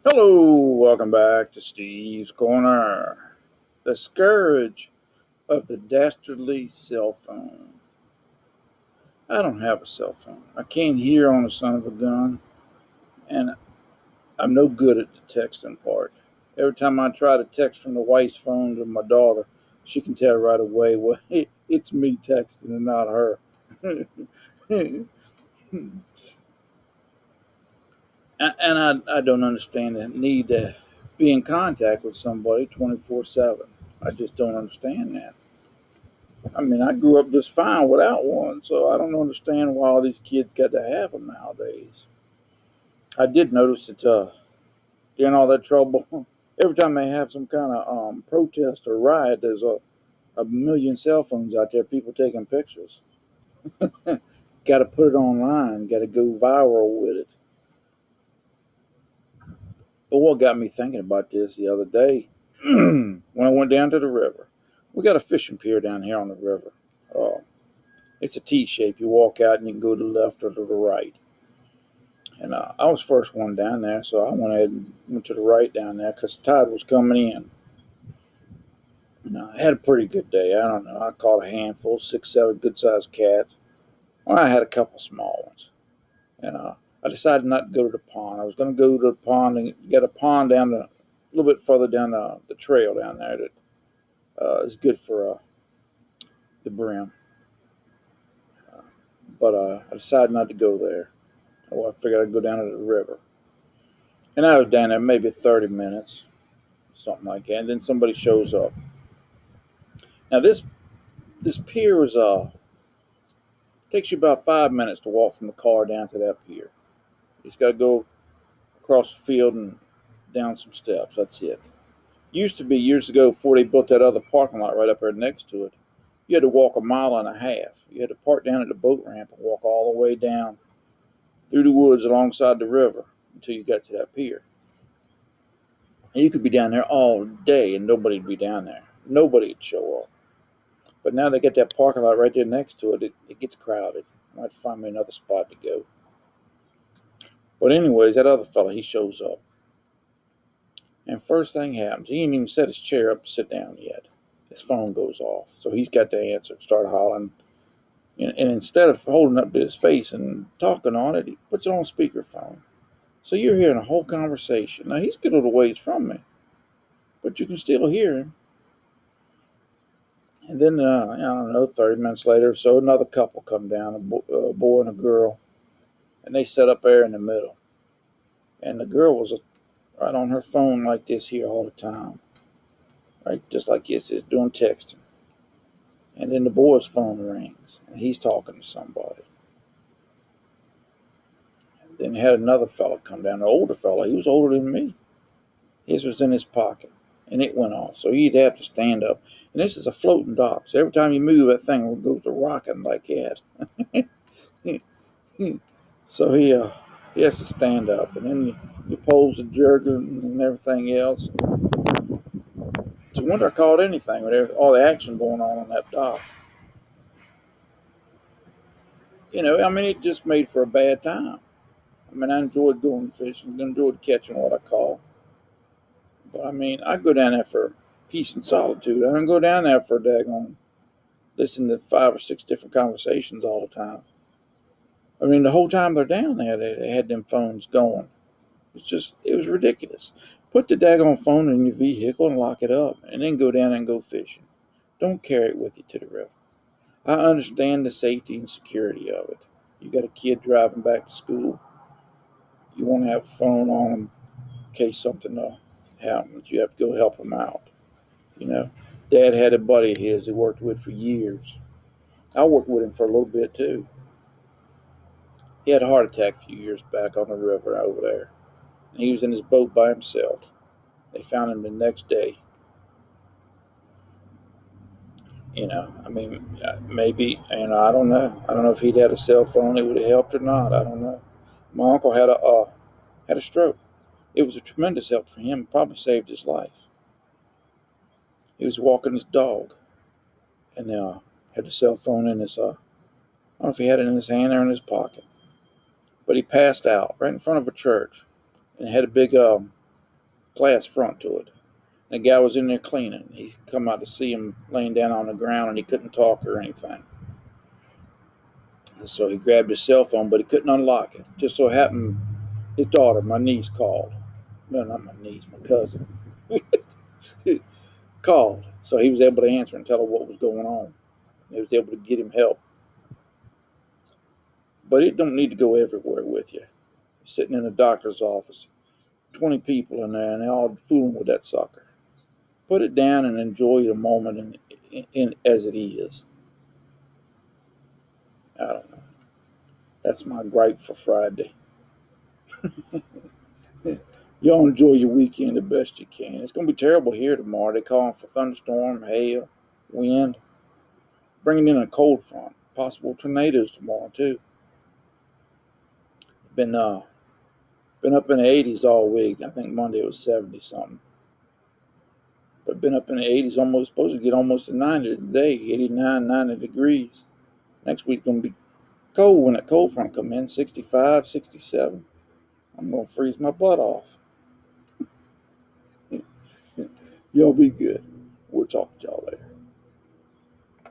Hello, welcome back to Steve's Corner. The Scourge of the Dastardly cell phone. I don't have a cell phone. I can't hear on the son of a gun, and I'm no good at the texting part. Every time I try to text from the wife's phone to my daughter, she can tell right away, well, it's me texting and not her. And I don't understand the need to be in contact with somebody 24/7. I just don't understand that. I mean, I grew up just fine without one, so I don't understand why all these kids got to have them nowadays. I did notice that during all that trouble, every time they have some kind of protest or riot, there's a million cell phones out there, people taking pictures. Got to put it online, got to go viral with it. But what got me thinking about this the other day, when I went down to the river, we got a fishing pier down here on the river. Uh, it's a T shape. You walk out and you can go to the left or to the right. And I was first one down there, so I went ahead and went to the right down there because the tide was coming in. And I had a pretty good day. I don't know. I caught a handful, 6, 7 good sized cats. Well, I had a couple small ones. And I decided not to go to the pond. I was going to go to the pond and get a pond down a little bit further down the trail down there that is good for the brim. Uh, but I decided not to go there. Well, I figured I'd go down to the river. And I was down there maybe 30 minutes, something like that. And then somebody shows up. Now this pier is takes you about 5 minutes to walk from the car down to that pier. You just got to go across the field and down some steps. That's it. Used to be years ago before they built that other parking lot right up there next to it. You had to walk a mile and a half. You had to park down at the boat ramp and walk all the way down through the woods alongside the river until you got to that pier. And you could be down there all day and nobody'd be down there. Nobody'd show up. But now they got that parking lot right there next to it. It gets crowded. I might find me another spot to go. But anyways, that other fella, he shows up. And first thing happens, he ain't even set his chair up to sit down yet. His phone goes off. So he's got to answer, start hollering. And instead of holding up to his face and talking on it, he puts it on speakerphone. So you're hearing a whole conversation. Now he's a good little ways from me, but you can still hear him. And then, I don't know, 30 minutes later or so, another couple come down, a boy and a girl, and they sat up there in the middle. And the girl was right on her phone like this here all the time, right, just like this is doing texting. And then the boy's phone rings, and he's talking to somebody. And then he had another fella come down, an older fella. He was older than me. His was in his pocket, and it went off. So he'd have to stand up. And this is a floating dock, so every time you move, that thing goes to rocking like that. So he has to stand up, and then your poles are jerking and everything else. It's a wonder I caught anything with all the action going on that dock. I mean, it just made for a bad time. I mean, I enjoyed going fishing, enjoyed catching what I caught. But I mean, I go down there for peace and solitude. I don't go down there for daggone listen to 5 or 6 different conversations all the time. I mean, the whole time they're down there, they had them phones going. It was ridiculous. Put the daggone phone in your vehicle and lock it up, and then go down and go fishing. Don't carry it with you to the river. I understand the safety and security of it. You got a kid driving back to school. You want to have a phone on them in case something happens. You have to go help them out. You know, Dad had a buddy of his he worked with for years. I worked with him for a little bit too. He had a heart attack a few years back on the river over there. He was in his boat by himself. They found him the next day. I mean, maybe, I don't know. I don't know if he'd had a cell phone, it would have helped or not. I don't know. My uncle had a stroke. It was a tremendous help for him. Probably saved his life. He was walking his dog, and had the cell phone in his. I don't know if he had it in his hand or in his pocket, but he passed out right in front of a church, and had a big glass front to it. The guy was in there cleaning. He come out to see him laying down on the ground, and he couldn't talk or anything. And so he grabbed his cell phone, but he couldn't unlock it. Just so happened his daughter, my niece, called. No, not my niece, my cousin. Called. So he was able to answer and tell her what was going on. He was able to get him help. But it don't need to go everywhere with you. Sitting in a doctor's office, 20 people in there, and they're all fooling with that sucker. Put it down and enjoy the moment as it is. I don't know. That's my gripe for Friday. Y'all enjoy your weekend the best you can. It's going to be terrible here tomorrow. They're calling for thunderstorm, hail, wind, bringing in a cold front. Possible tornadoes tomorrow too. Been been up in the 80s all week. I think Monday it was 70 something. But been up in the 80s, almost supposed to get almost to 90 today, 89, 90 degrees. Next week's going to be cold when that cold front come in, 65, 67. I'm going to freeze my butt off. Y'all be good. We'll talk to y'all later.